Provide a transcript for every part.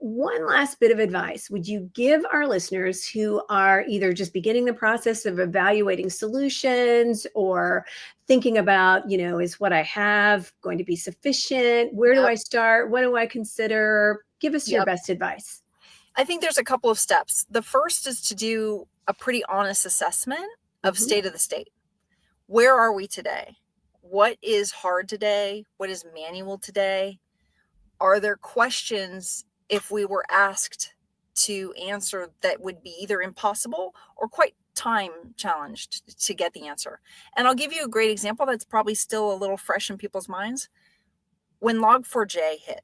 one last bit of advice would you give our listeners who are either just beginning the process of evaluating solutions or thinking about, is what I have going to be sufficient? Where do I start? What do I consider? Give us your best advice. I think there's a couple of steps. The first is to do a pretty honest assessment of state of the state. Where are we today? What is hard today? What is manual today? Are there questions, if we were asked to answer, that would be either impossible or quite time challenged to get the answer? And I'll give you a great example that's probably still a little fresh in people's minds. When Log4j hit,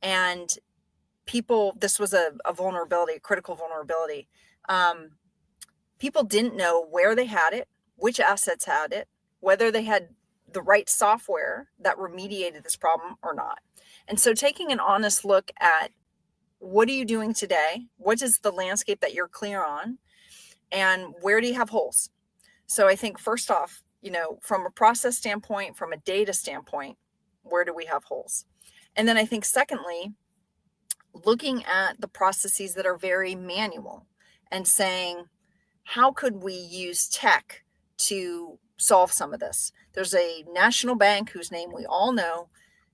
and this was a vulnerability, a critical vulnerability. People didn't know where they had it, which assets had it, whether they had the right software that remediated this problem or not. And so taking an honest look at what are you doing today? What is the landscape that you're clear on? And where do you have holes? So I think first off, from a process standpoint, from a data standpoint, where do we have holes? And then I think secondly, looking at the processes that are very manual and saying, how could we use tech to solve some of this? There's a national bank whose name we all know.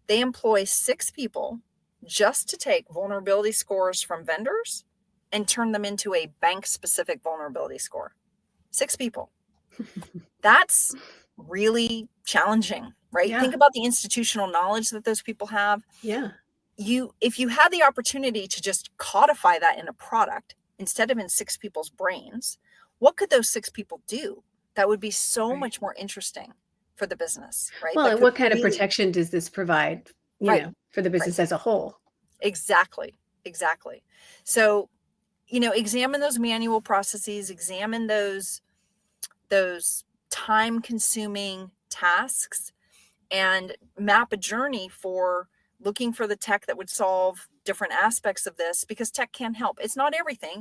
They employ 6 people just to take vulnerability scores from vendors and turn them into a bank-specific vulnerability score. 6 people. That's really challenging, right? Yeah. Think about the institutional knowledge that those people have. Yeah. If you had the opportunity to just codify that in a product instead of in 6 people's brains, what could those 6 people do? That would be so much more interesting for the business, right? Well, and what kind of protection does this provide, for the business as a whole? Exactly. So, examine those manual processes, examine those time-consuming tasks, and map a journey for looking for the tech that would solve different aspects of this, because tech can help. It's not everything.